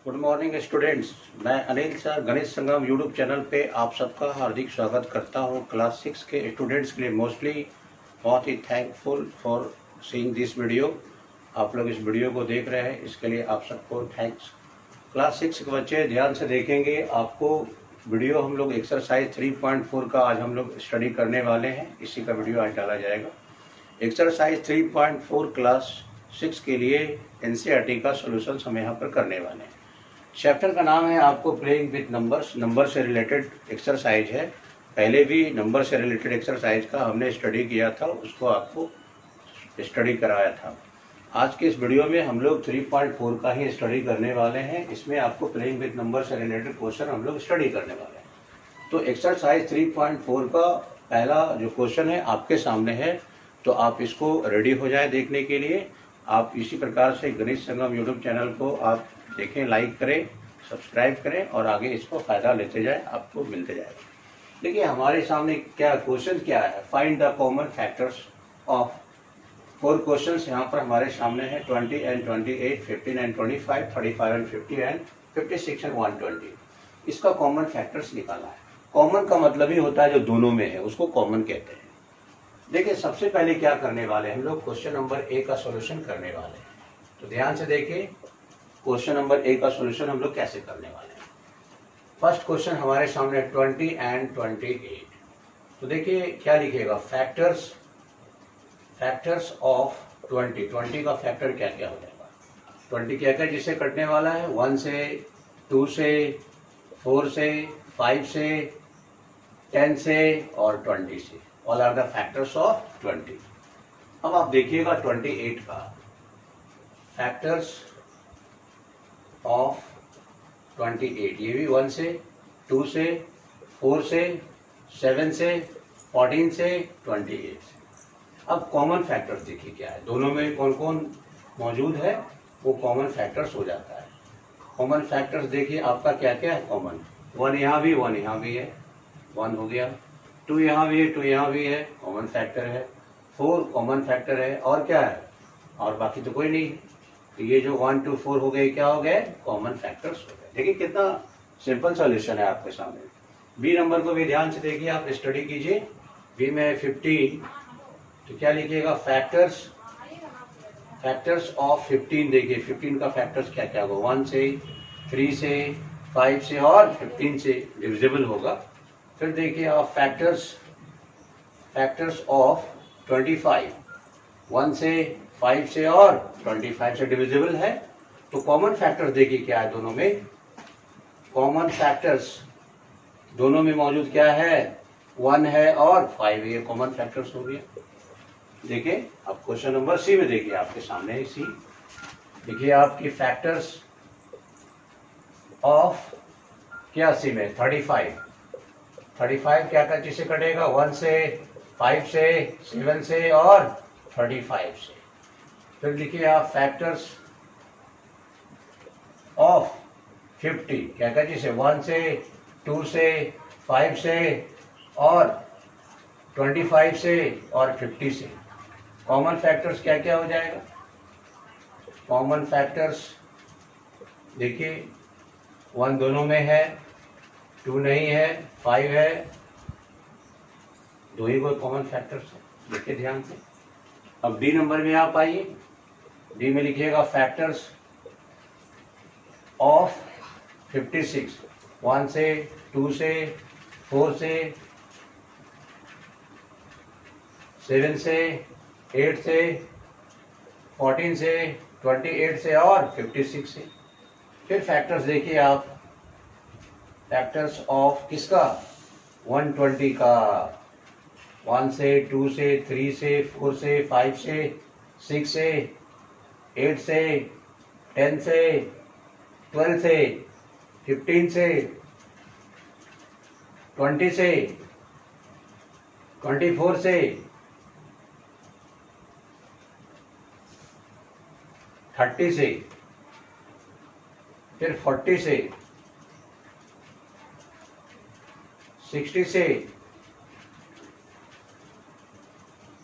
Good morning students. मैं Anil sir गणित संगम YouTube channel पे आप सबका हार्दिक स्वागत करता हूँ। क्लास 6 के स्टूडेंट्स के लिए मोस्टली बहुत ही thankful for seeing this video. आप लोग इस वीडियो को देख रहे हैं, इसके लिए आप सबको थैंक्स। क्लास 6 के बच्चे ध्यान से देखेंगे। आपको वीडियो हम लोग एक्सरसाइज 3.4 का आज हम लोग स्टडी करने वाले हैं। इसी का वीडियो आज डाला जाएगा। एक्सरसाइज 3.4 क्लास 6 के लिए एनसीईआरटी का सोल्यूशन हम यहाँ पर करने वाले हैं। चैप्टर का नाम है आपको प्लेइंग विथ नंबर्स। नंबर से रिलेटेड एक्सरसाइज है। पहले भी नंबर से रिलेटेड एक्सरसाइज का हमने स्टडी किया था, उसको आपको स्टडी कराया था। आज के इस वीडियो में हम लोग 3.4 का ही स्टडी करने वाले हैं। इसमें आपको प्लेइंग विथ नंबर से रिलेटेड क्वेश्चन हम लोग स्टडी करने वाले हैं। तो एक्सरसाइज 3.4 का पहला जो क्वेश्चन है आपके सामने है, तो आप इसको रेडी हो जाए देखने के लिए। आप इसी प्रकार से गणित संगम यूट्यूब चैनल को आप देखें, लाइक करें, सब्सक्राइब करें और आगे इसको फ़ायदा लेते जाए, आपको मिलते जाएगा। देखिए हमारे सामने क्या क्वेश्चन क्या है, find the common factors of 4 questions यहाँ पर हमारे सामने है। 20 and 28, 15 and 25, 35 and 50 and 56 and 120। इसका कॉमन फैक्टर्स निकाला है। कॉमन का मतलब ही होता है जो दोनों में है, उसको कॉमन कहते हैं। देखिए सबसे पहले क्या करने वाले हैं हम लोग, क्वेश्चन नंबर ए का सॉल्यूशन करने वाले हैं। तो ध्यान से देखिए क्वेश्चन नंबर ए का सॉल्यूशन हम लोग कैसे करने वाले हैं। फर्स्ट क्वेश्चन हमारे सामने 20 and 28। तो देखिए क्या लिखेगा, फैक्टर्स ऑफ 20 का फैक्टर क्या क्या हो जाएगा। 20 क्या क्या जिससे कटने वाला है, 1 से, 2 से, 4 से, 5 से, 10 से और 20 से। All are the factors of 20। अब आप देखिएगा 28 का फैक्टर्स ऑफ 28, ये भी 1 से, 2 से, 4 से, 7 से, 14 से, 28 से। अब कॉमन फैक्टर्स देखिए क्या है, दोनों में कौन कौन मौजूद है, वो कॉमन फैक्टर्स हो जाता है। कॉमन फैक्टर्स देखिए आपका क्या क्या है कॉमन। 1 यहाँ भी, 1 यहाँ भी है, 1 हो गया। 2 यहाँ भी है, 2 यहाँ भी है, कॉमन फैक्टर है। 4 कॉमन फैक्टर है। और क्या है, और बाकी तो कोई नहीं है। तो ये जो 1 2 4 हो गए, क्या हो गए, कॉमन फैक्टर्स हो गए। देखिए कितना सिंपल सॉल्यूशन है आपके सामने। बी नंबर को भी ध्यान से देखिए, आप स्टडी कीजिए। बी में 15, तो क्या लिखिएगा, फैक्टर्स ऑफ 15। देखिए 15 का फैक्टर्स क्या क्या होगा, 1 से, 3 से, 5 से और 15 से डिविजिबल होगा। फिर देखिए आप फैक्टर्स ऑफ 25, 1 से, 5 से और 25 से डिविजिबल है। तो कॉमन फैक्टर्स देखिए क्या है दोनों में, कॉमन फैक्टर्स दोनों में मौजूद क्या है, 1 है और 5 है, कॉमन फैक्टर्स हो गया। देखिए अब क्वेश्चन नंबर सी में देखिए आपके सामने है सी। देखिए आपकी फैक्टर्स ऑफ क्या सी में 35 क्या क्या चीज से कटेगा, 1 से, 5 से, 7 से और 35 से। फिर लिखिए आप फैक्टर्स ऑफ 50 क्या क्या चीज है, 1 से, 2 से, 5 से और 25 से और 50 से। कॉमन फैक्टर्स क्या क्या हो जाएगा, कॉमन फैक्टर्स देखिए 1 दोनों में है, 2 नहीं है, 5 है, 2 ही कोई कॉमन फैक्टर्स है। देखिए ध्यान से। अब डी नंबर में आप आइए। डी में लिखिएगा फैक्टर्स ऑफ 56, 1 से, 2 से, 4 से, 7 से, 8 से, 14 से, 28 से और 56 से। फिर फैक्टर्स देखिए आप, फैक्टर्स ऑफ किसका, 120 का, 1 से, 2 से, 3 से, 4 से, 5 से, 6 से, 8 से, 10 से, 12 से, 15 से, 20 से, 24 से, 30 से, फिर 40 से, 60 से,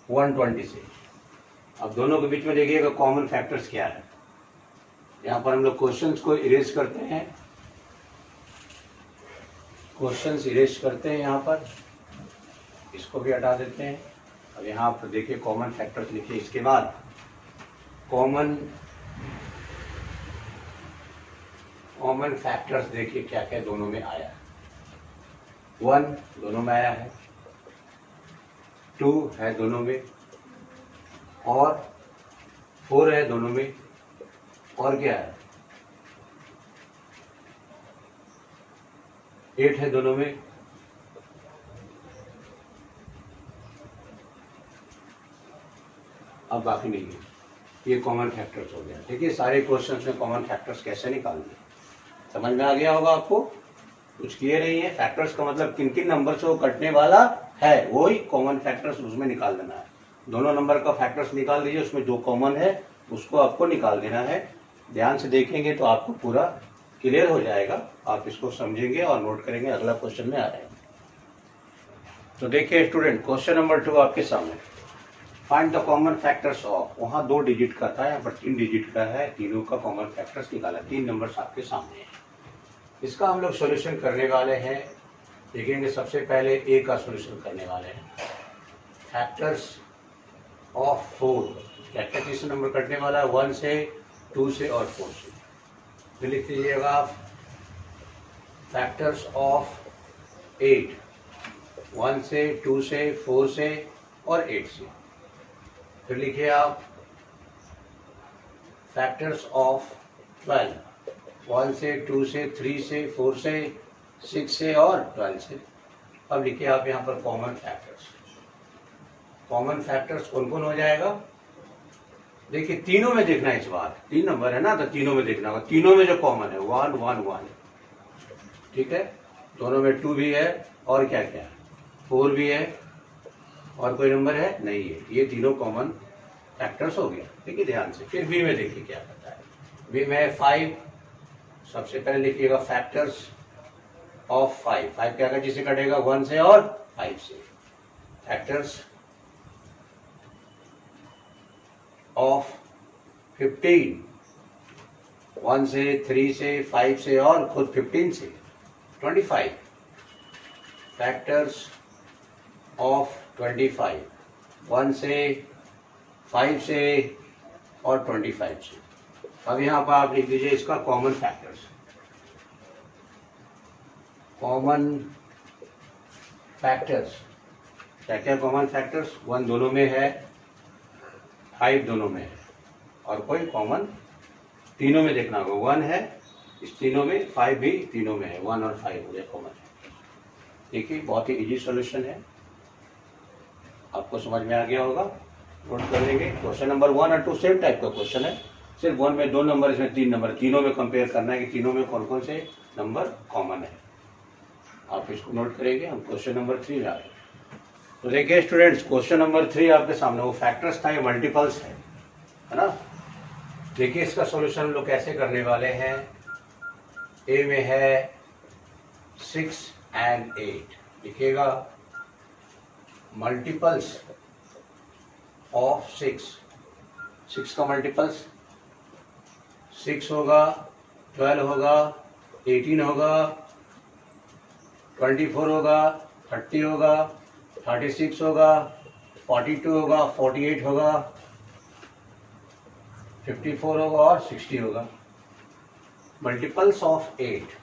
120 से। अब दोनों के बीच में देखिएगा कॉमन फैक्टर्स क्या है। यहाँ पर हम लोग क्वेश्चंस को इरेज करते हैं, क्वेश्चंस इरेज करते हैं। यहाँ पर इसको भी हटा देते हैं। अब यहाँ पर देखिए कॉमन फैक्टर्स लिखिए। इसके बाद कॉमन फैक्टर्स देखिए क्या क्या दोनों में आया है। 1 दोनों में आया है, 2 है दोनों में, और 4 है दोनों में, और क्या है 8 है दोनों में, अब बाकी नहीं है। ये कॉमन फैक्टर्स हो गया। देखिए सारे क्वेश्चंस में कॉमन फैक्टर्स कैसे निकालने, समझ में आ गया होगा आपको। कुछ क्लियर नहीं है। फैक्टर्स का मतलब किन किन नंबर से वो कटने वाला है, वो ही कॉमन फैक्टर्स उसमें निकाल देना है। दोनों नंबर का फैक्टर्स निकाल दीजिए, उसमें जो कॉमन है उसको आपको निकाल देना है। ध्यान से देखेंगे तो आपको पूरा क्लियर हो जाएगा, आप इसको समझेंगे और नोट करेंगे। अगला क्वेश्चन में आ रहे हैं। तो देखिए स्टूडेंट, क्वेश्चन नंबर 2 आपके सामने। Find the common factors of, वहाँ 2 डिजिट का था, यहाँ पर 3 डिजिट का है। तीनों का कॉमन फैक्टर्स निकाला। 3 नंबर्स आपके सामने है। इसका हम लोग सॉल्यूशन करने वाले हैं। देखेंगे सबसे पहले ए का सॉल्यूशन करने वाले हैं। फैक्टर्स ऑफ 4, क्या क्या चीज से नंबर कटने वाला है, 1 से, 2 से और 4 से। फिर लिख दीजिएगा आप फैक्टर्स ऑफ 8, 1 से, 2 से, 4 से और 8 से। फिर लिखिए आप फैक्टर्स ऑफ 12, 1 से, 2 से, 3 से, 4 से, 6 से और 12 से। अब लिखिए आप यहाँ पर कॉमन फैक्टर्स। कॉमन फैक्टर्स कौन कौन हो जाएगा, देखिए तीनों में देखना है। इस बार 3 नंबर है ना, तो तीनों में देखना होगा। तीनों में जो कॉमन है 1 1 1, ठीक है। दोनों में 2 भी है, और क्या क्या है 4 भी है, और कोई नंबर है नहीं है। ये तीनों कॉमन फैक्टर्स हो गया। देखिए ध्यान से। फिर बी में देखिए क्या करता है। बी में 5, सबसे पहले लिखिएगा फैक्टर्स ऑफ 5। 5 क्या जिसे कटेगा 1 से और 5 से। फैक्टर्स ऑफ 15, 1 से, 3 से, 5 से और खुद 15 से 25। फैक्टर्स ऑफ 25, 1 से, 5 से और 25 से। अब यहाँ पर आप लिख दीजिए इसका कॉमन फैक्टर्स। कॉमन फैक्टर्स क्या क्या कॉमन फैक्टर्स, 1 दोनों में है, 5 दोनों में है, और कोई कॉमन तीनों में देखना होगा। 1 है इस तीनों में, 5 भी तीनों में है। 1 और 5 हो गया कॉमन है। देखिए बहुत ही इजी सॉल्यूशन है, आपको समझ में आ गया होगा। नोट कर लेंगे। क्वेश्चन नंबर 1 और 2 सेम टाइप का क्वेश्चन है। सिर्फ 1 में 2 नंबर, इसमें 3 नंबर। तीनों में कंपेयर करना है कि तीनों में कौन कौन से नंबर कॉमन है। आप इसको नोट करेंगे। हम क्वेश्चन नंबर 3 में आ रहे हैं। तो देखिए स्टूडेंट्स, क्वेश्चन नंबर 3 आपके सामने। वो फैक्टर्स था, ये मल्टीपल्स है ना। देखिए इसका सॉल्यूशन हम लोग कैसे करने वाले हैं। ए में है 6 and 8। लिखिएगा मल्टीपल्स ऑफ 6 का मल्टीपल्स 6 होगा, 12 होगा, 18 होगा, 24 होगा, 30 होगा, 36 होगा, 42 होगा, 48 होगा, 54 होगा और 60 होगा। Multiples of 8।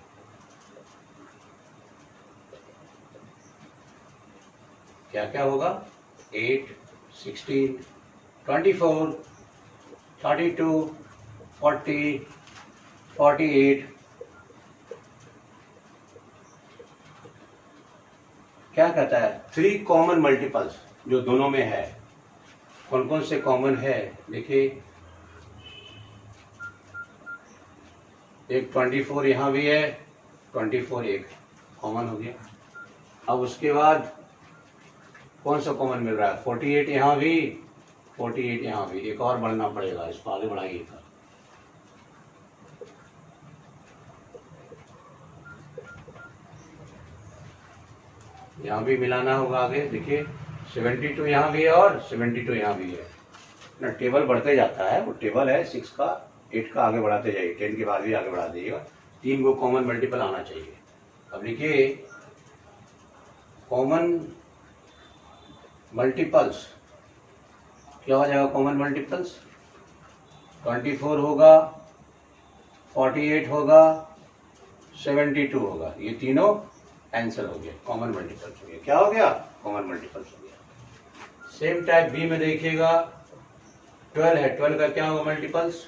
क्या क्या होगा, 8, 16, 24, 32, 40, 48। क्या कहता है 3 कॉमन मल्टीपल्स जो दोनों में है। कौन कौन से कॉमन है देखिए। एक 24 यहाँ भी है, 24 एक कॉमन हो गया। अब उसके बाद कौन सा कॉमन मिल रहा है, 48 यहाँ भी, 48 यहाँ भी। एक और बढ़ना पड़ेगा, इसको आगे बढ़ाइएगा। यहाँ भी मिलाना होगा आगे। देखिए 72 यहाँ भी है और 72 यहाँ भी है ना। टेबल बढ़ते जाता है, वो टेबल है 6 का 8 का आगे बढ़ाते जाइए, 10 के बाद भी आगे बढ़ा दीजिएगा। 3 को कॉमन मल्टीपल आना चाहिए। अब लिखिए कॉमन मल्टीपल्स, क्या हो जाएगा कॉमन मल्टीपल्स? 24 होगा, 48 होगा, 72 होगा। ये तीनों आंसर हो गया, कॉमन मल्टीपल्स हो गया। क्या हो गया? कॉमन मल्टीपल्स हो गया। सेम टाइप बी में देखिएगा 12 है, 12 का क्या होगा मल्टीपल्स?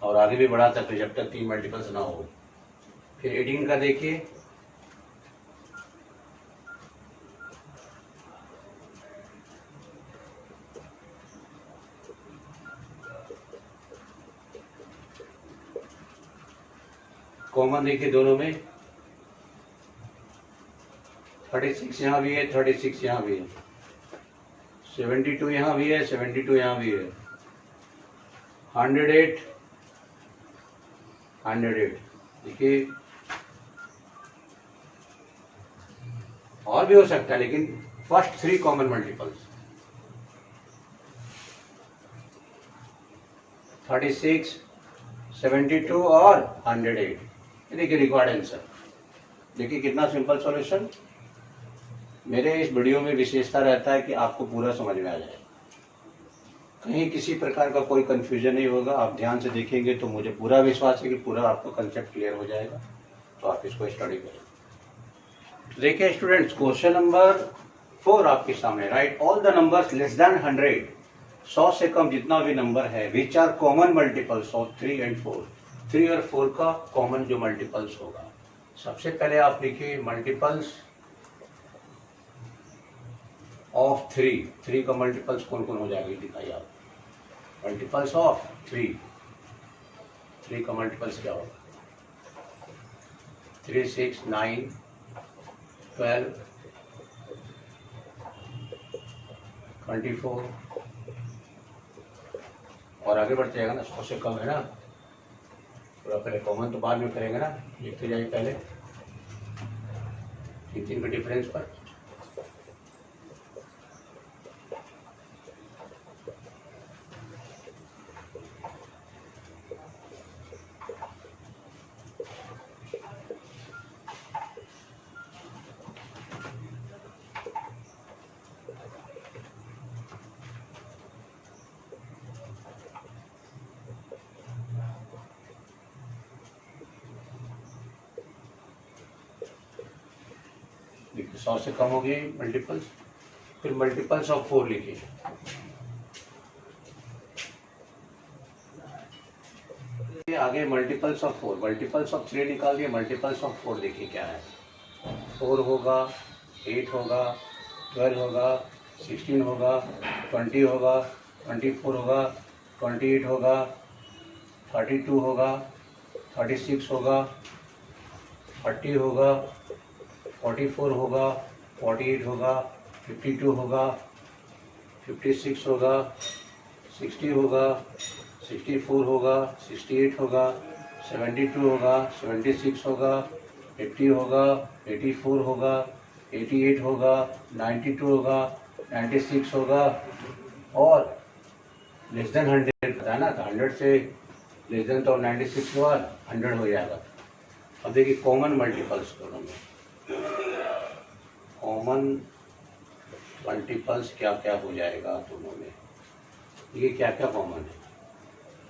और आगे भी बढ़ा सकते जब तक 3 मल्टीपल्स ना हो। फिर 18 का देखिए, कॉमन देखिए दोनों में 36 यहाँ भी है, 36 यहाँ भी है, 72 यहाँ भी है, 72 यहाँ भी है, 108 देखिए। और भी हो सकता है लेकिन फर्स्ट 3 कॉमन मल्टीपल्स 36, 72 और 108। देखिए रिक्वायर्ड आंसर। देखिए कितना सिंपल सॉल्यूशन। मेरे इस वीडियो में विशेषता रहता है कि आपको पूरा समझ में आ जाए, कहीं किसी प्रकार का कोई कंफ्यूजन नहीं होगा। आप ध्यान से देखेंगे तो मुझे पूरा विश्वास है कि पूरा आपको कंसेप्ट क्लियर हो जाएगा। तो आप इसको स्टडी करें। देखिए स्टूडेंट्स, क्वेश्चन नंबर 4 आपके सामने। Write all the numbers less than 100, 100 से कम जितना भी नंबर है, which are common multiples of 3 and 4। 3 और 4 का कॉमन जो मल्टीपल्स होगा, सबसे पहले आप लिखिए मल्टीपल्स ऑफ 3। 3 का मल्टीपल्स कौन कौन हो जाएगा ये दिखाइए आप। मल्टीपल्स ऑफ 3, 3 का मल्टीपल्स क्या होगा? 3, 6, 9, 12, 24 और आगे बढ़ते जाएगा ना। 100 से कम है ना, थोड़ा पहले कॉमन तो बाद में करेंगे ना। लिखते जाइए पहले 3 के डिफरेंस पर। देखिए 100 से कम हो गई मल्टीपल्स। फिर मल्टीपल्स ऑफ 4 लिखिए। आगे मल्टीपल्स ऑफ 4, मल्टीपल्स ऑफ 3 निकाल दिए, मल्टीपल्स ऑफ 4 देखिए क्या है। 4 होगा, 8 होगा, 12 होगा, 16 होगा, 20 होगा, 24 होगा, 28 होगा, 32 होगा, 36 होगा, 30 होगा, 44 होगा, 48 होगा, 52 होगा, 56 होगा, 60 होगा, 64 होगा, 68 होगा, 72 होगा, 76 होगा, 80 होगा, 84 होगा, 88 होगा, 92 होगा, 96 होगा और लेस देन 100 पता है ना, तो 100 से लेस देन तो 96 के बाद 100 हो जाएगा। अब देखिए कॉमन मल्टीपल्स दोनों में, कॉमन मल्टीपल्स क्या क्या हो जाएगा दोनों में। ये क्या क्या कॉमन है?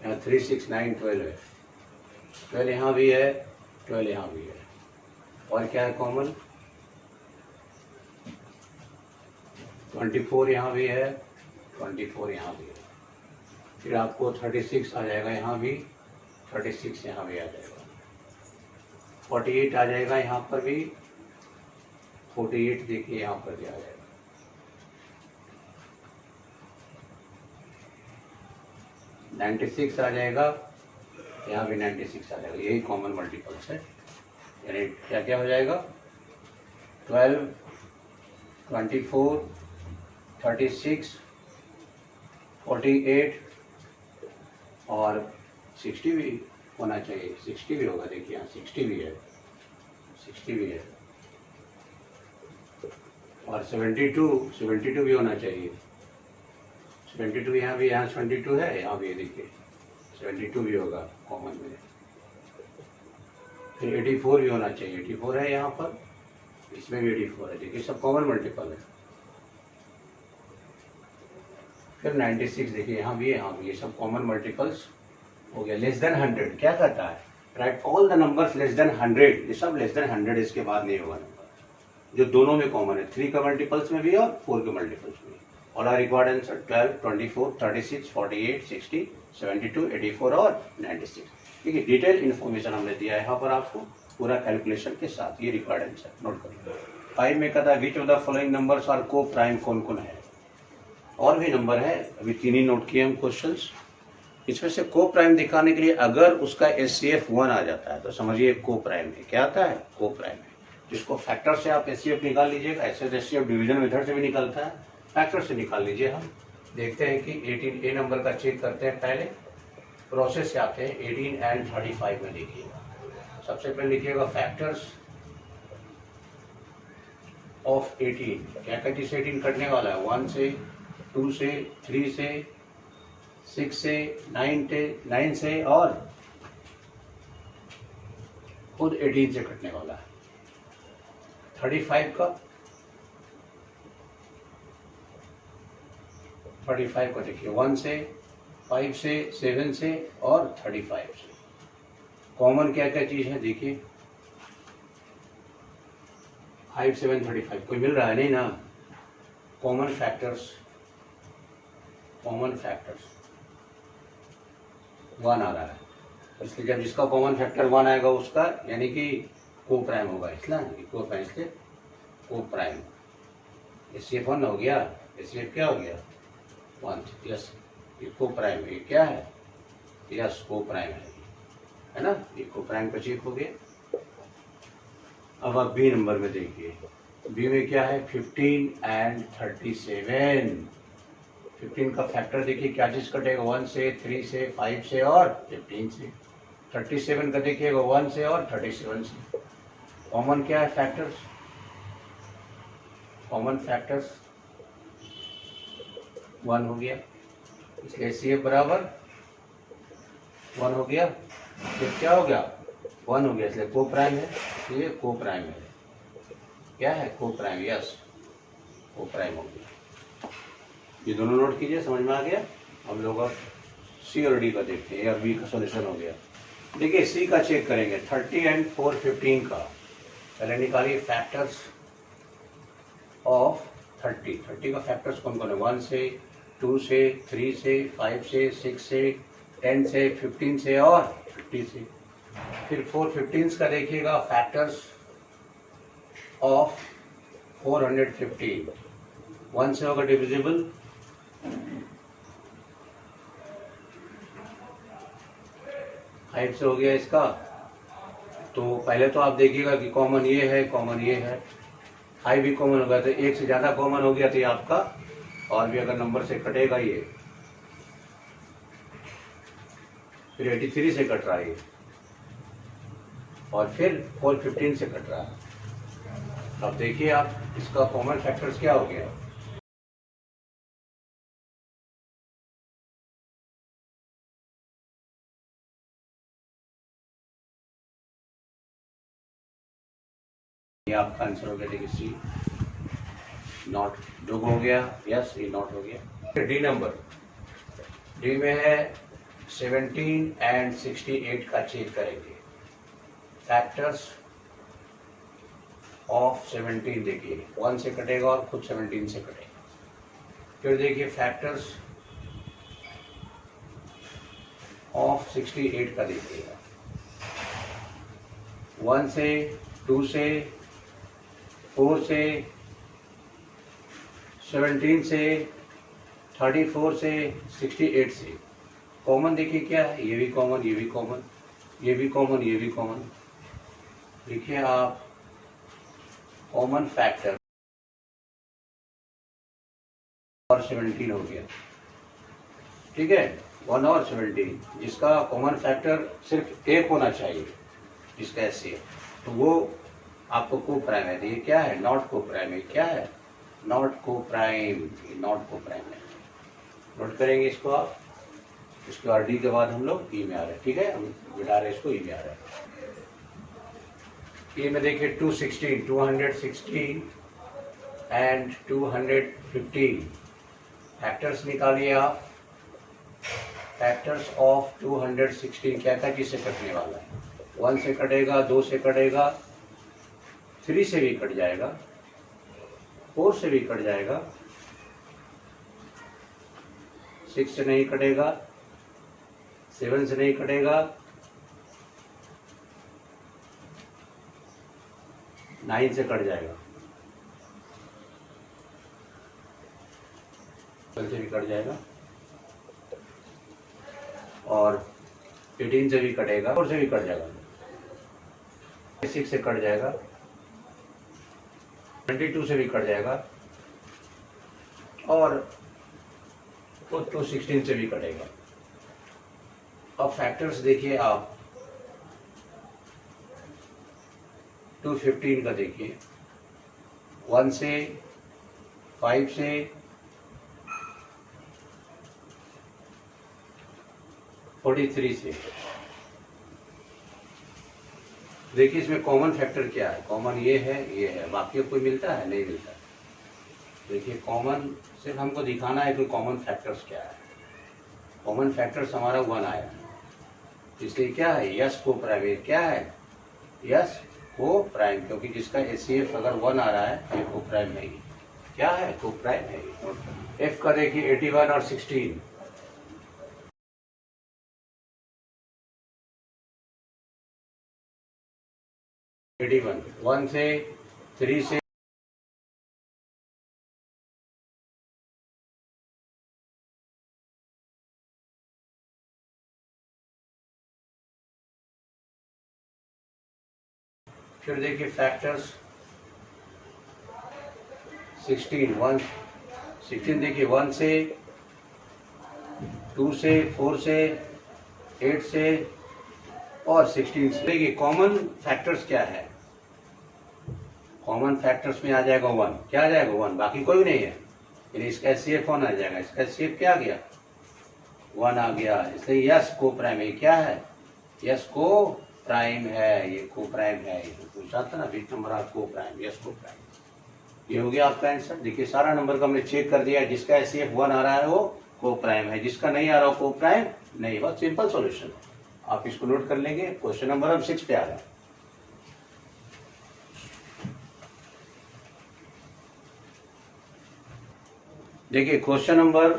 यहाँ 3, 6, 9, 12 है, 12 यहाँ भी है, 12 यहाँ भी है। और क्या है कॉमन? 24 यहाँ भी है, 24 यहाँ भी है। फिर आपको 36 आ जाएगा यहाँ भी, 36 यहाँ भी आ जाएगा। 48 आ जाएगा यहाँ पर भी, 48 देखिए यहाँ पर भी आ जाएगा। 96 आ जाएगा, यहाँ भी 96 आ जाएगा। यही कॉमन मल्टीपल्स है। यानी क्या क्या हो जाएगा? 12, 24, 36, 48 और 60 भी होना चाहिए। 60 भी होगा, देखिए यहाँ 60 भी है, 60 भी है, और 72 भी होना चाहिए। 72 यहाँ भी, यहाँ 72 है, यहाँ भी देखिए 72 भी होगा कॉमन में। फिर 84 भी होना चाहिए, 84 है यहाँ पर, इसमें भी 84 है, देखिए सब कॉमन मल्टीपल है। फिर 96 देखिए यहाँ भी है, यहाँ भी, ये सब कॉमन मल्टीपल्स हो गया। लेस देन 100 क्या कहता है, right all the numbers less than 100, ये सब लेस देन 100, इसके बाद नहीं होगा नंबर जो दोनों में कॉमन है, 3 का मल्टीपल्स में भी और 4 के मल्टीपल्स में। ऑल आर रिक्वायर्ड आंसर 12, 24, 36, 48, 60, 72, 84 और 96। ठीक है, डिटेल इन्फॉर्मेशन हमने दिया है यहाँ पर आपको पूरा कैलकुलेशन के साथ, ये रिक्वायर्ड आंसर नोट कर लो। 5 में कहता है which of the following numbers are coprime, कौन कौन है, और भी नंबर है, अभी 3 ही नोट किए हम क्वेश्चंस। इसमें से को प्राइम दिखाने के लिए अगर उसका HCF 1 आ जाता है तो समझिए को प्राइम है। क्या आता है, को प्राइम है, जिसको फैक्टर से आप HCF निकाल लीजिएगा, ऐसे HCF डिवीजन मेथड से भी निकलता है, फैक्टर से निकाल लीजिए। हम देखते हैं कि 18 नंबर का चेक करते हैं, पहले प्रोसेस से आते हैं 18 एंड 35 में। देखिएगा सबसे पहले लिखिएगा फैक्टर्स ऑफ 18, क्या कहती है 18 कटने वाला है, 1 से, 2 से, 3 से, 6 से, 9 से और खुद 18 से कटने वाला है। 35 का 35 को देखिए 1 से, 5 से, 7 से और 35 से। कॉमन क्या क्या चीज है देखिए, 5, 7, 35 कोई मिल रहा है नहीं ना। कॉमन फैक्टर्स 1 आ रहा है, इसलिए जब जिसका कॉमन फैक्टर 1 आएगा उसका यानी कि को प्राइम होगा, इसलिए को प्राइम, इसलिए को प्राइम। HCF 1 हो गया, HCF क्या हो गया 1, यस ये को प्राइम है, ये क्या है, यस को प्राइम है ना, ये को प्राइम का चेक हो गया। अब आप बी नंबर में देखिए, बी में क्या है 15 एंड 37। 15 का फैक्टर देखिए क्या चीज कटेगा, 1 से, 3 से, 5 से और 15 से। 37 का देखिएगा 1 से और 37 से। कॉमन क्या है फैक्टर्स, कॉमन फैक्टर्स 1 हो गया, इसलिए HCF बराबर 1 हो गया। फिर क्या हो गया 1 हो गया, इसलिए को प्राइम है, इसलिए को प्राइम है, क्या है को प्राइम, यस को प्राइम हो गया। ये दोनों नोट कीजिए, समझ में आ गया। हम लोग अब सी और डी का देखते हैं, या बी का सॉल्यूशन हो गया। देखिए सी का चेक करेंगे, 30 एंड 415 का पहले निकालिए फैक्टर्स ऑफ 30। 30 का फैक्टर्स कौन कौन है, 1 से, 2 से, 3 से, 5 से, 6 से, 10 से, 15 से और 50 से। फिर 415 का देखिएगा फैक्टर्स ऑफ 415, 1 से होगा डिविजिबल, 5 से हो गया इसका। तो पहले तो आप देखिएगा कि कॉमन ये है, कॉमन ये है, 5 भी कॉमन होगा तो एक से ज्यादा कॉमन हो गया तो ये आपका, और भी अगर नंबर से कटेगा ये, फिर 83 से कट रहा है ये, और फिर 415 से कट रहा है। अब देखिए आप इसका कॉमन फैक्टर्स क्या हो गया, ये आपका आंसर हो गया। देखिए सी नॉट, डुग हो गया, यस ये नॉट हो गया। डी नंबर, डी में है 17 एंड 68 का चेक करेंगे, फैक्टर्स ऑफ 17 देखिए 1 से कटेगा और खुद 17 से कटेगा। फिर देखिए फैक्टर्स ऑफ 68 का देखिएगा, 1 से, 2 से, 4 से, 17 से, 34 से, 68 से। कॉमन देखिए क्या है, ये भी कॉमन, ये भी कॉमन, ये भी कॉमन, ये भी कॉमन। देखिए आप कॉमन फैक्टर और 17 हो गया, ठीक है 1 और 17, जिसका कॉमन फैक्टर सिर्फ एक होना चाहिए जिसका HCF, तो वो आपको को प्राइम है, तो ये क्या है, नॉट को प्राइम है, क्या है, नॉट को प्राइम, नॉट को प्राइम है। नोट करेंगे इसको आप। इसके बाद डी के बाद हम लोग ई में आ रहे हैं, ठीक है, हम बिठा रहे हैं इसको, ई में आ रहे हैं। ई में देखिए 216 एंड 215 फैक्टर्स निकालिए आप। फैक्टर्स ऑफ 216 क्या क्या चीज से कटने वाला है, 1 से कटेगा, 2 से कटेगा, 3 से भी कट जाएगा, 4 से भी कट जाएगा, 6 से नहीं कटेगा, 7 से नहीं कटेगा, 9 से कट जाएगा, 12 से भी कट जाएगा, और 18 से भी कटेगा, 4 से भी कट जाएगा, 6 से कट जाएगा, 22 से भी कट जाएगा, और 216 से भी कटेगा। अब फैक्टर्स देखिए आप, 215 का देखिए, 1 से, 5 से, 43 से। देखिए इसमें कॉमन फैक्टर क्या है, कॉमन ये है, बाकी कोई मिलता है, नहीं मिलता। देखिए कॉमन सिर्फ हमको दिखाना है कि कॉमन फैक्टर्स क्या है। कॉमन फैक्टर्स हमारा 1 आया, इसलिए क्या है, यस को प्राइम, क्या है, यस को प्राइम, क्योंकि जिसका एचसीएफ अगर 1 आ रहा है ये को प्राइम है, क्या है, को प्राइम है। एफ का देखिए 81 और 16, वन से, 3 से, फिर देखिए फैक्टर्स 16 देखिए 1 से, 2 से, 4 से, 8 से और 16 से। देखिए कॉमन फैक्टर्स क्या है, कॉमन फैक्टर्स में आ जाएगा 1, क्या आ जाएगा 1, बाकी कोई नहीं है, यानी इसका एचसीएफ 1 आ जाएगा, इसका एचसीएफ क्या आ गया, 1 आ गया, इसलिए यस को प्राइम है, क्या है, यस को प्राइम है, ये को प्राइम है, ये पूछा था ना 20 नंबर को प्राइम, यस को प्राइम। ये हो गया आपका आंसर। देखिए सारा नंबर का हमने चेक कर दिया, जिसका एचसीएफ 1 आ रहा है वो को प्राइम है, जिसका नहीं आ रहा को प्राइम नहीं। बहुत सिंपल सॉल्यूशन है, आप इसको नोट कर लेंगे। क्वेश्चन नंबर अब 6 पे आ रहा है। देखिए क्वेश्चन नंबर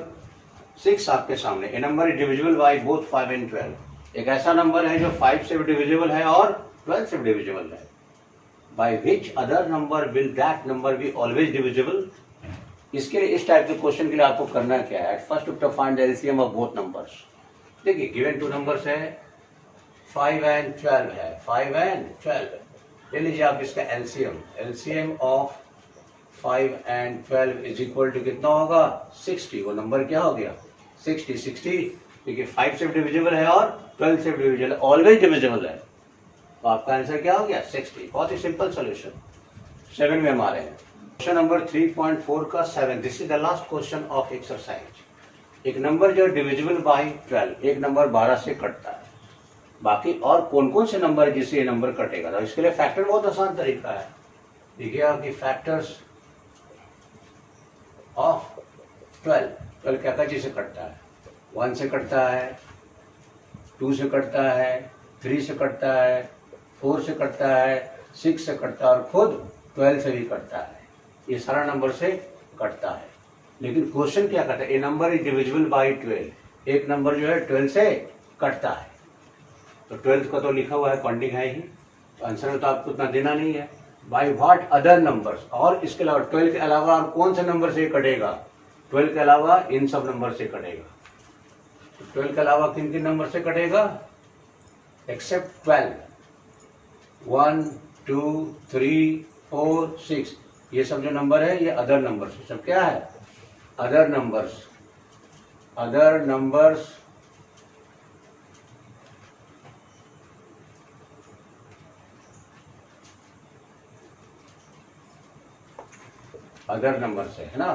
6 आपके सामने, a number is divisible by both 5 and 12। एक ऐसा नंबर है जो 5 से भी डिविजिबल है और 12 से भी डिविजिबल है। By which other number will that number be always divisible. इसके लिए, इस टाइप के क्वेश्चन के लिए आपको करना क्या है, first to find the LCM of both numbers. देखिए गिवन 2 नंबर्स है, 5 एंड 12 है, 5 एंड 12। ले लीजिए आप इसका LCM, LCM of 5 and 12 is equal to कितना होगा, 60। वो नंबर क्या हो गया, 60। देखिए 5 से डिविजिबल है और 12 से डिविजिबल, ऑलवेज डिविजिबल है, तो आपका आंसर क्या हो गया, 60। बहुत ही सिंपल सॉल्यूशन। 7 में हमारे हैं क्वेश्चन नंबर 3.4 का 7। This is the last question of exercise. एक नंबर जो डिविजिबल बाय 12, एक नंबर 12 से कटता है, बाकी और कौन कौन से नंबर जिससे ये नंबर कटेगा। तो इसके लिए फैक्टर बहुत आसान तरीका है। देखिए आपकी फैक्टर्स ऑफ 12 क्या क्या चीज से कटता है, 1 से कटता है, 2 से कटता है, 3 से कटता है, 4 से कटता है, 6 से कटता है और खुद 12 से भी कटता है। ये सारा नंबर से कटता है। लेकिन क्वेश्चन क्या कहता है, ए नंबर इज डिविजिबल बाय 12। एक नंबर जो है 12 से कटता है, तो 12 का तो लिखा हुआ है, पॉइंटिंग है ही, तो आंसर में तो आपको उतना देना नहीं है। बाय व्हाट अदर नंबर्स, और इसके अलावा 12 के अलावा और कौन से नंबर से कटेगा, 12 के अलावा इन सब नंबर से कटेगा। 12 के अलावा किन किन नंबर से कटेगा, एक्सेप्ट 12, 1, 2, 3, 4, 6, ये सब जो नंबर है ये अदर नंबर से, सब क्या है, other numbers. Other numbers other number से, है ना।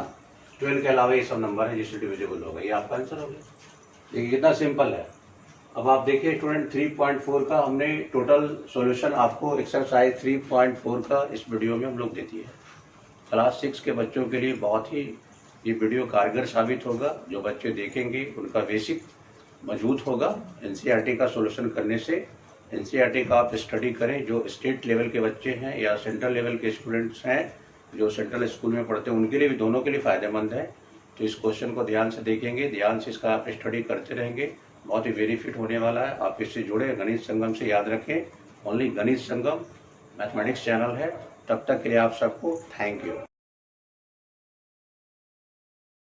12 के अलावा ये सब नंबर है जिससे डिविजिबल होगा। ये आपका आंसर हो गया। देखिए कितना सिंपल है। अब आप देखिए स्टूडेंट 3.4 का हमने टोटल सॉल्यूशन आपको एक्सरसाइज 3.4 का इस वीडियो में हम लोग दे दिए हैं। क्लास 6 के बच्चों के लिए बहुत ही ये वीडियो कारगर साबित होगा। जो बच्चे देखेंगे उनका बेसिक मजबूत होगा। एनसीईआरटी का सॉल्यूशन करने से एनसीईआरटी का आप स्टडी करें। जो स्टेट लेवल के बच्चे हैं या सेंट्रल लेवल के स्टूडेंट्स हैं जो सेंट्रल स्कूल में पढ़ते हैं उनके लिए भी, दोनों के लिए फ़ायदेमंद है। तो इस क्वेश्चन को ध्यान से देखेंगे, ध्यान से इसका आप स्टडी करते रहेंगे, बहुत ही बेनिफिट होने वाला है। आप इससे जुड़े गणित संगम से, याद रखें ओनली गणित संगम मैथमेटिक्स चैनल है। तब तक के लिए आप सबको थैंक यू।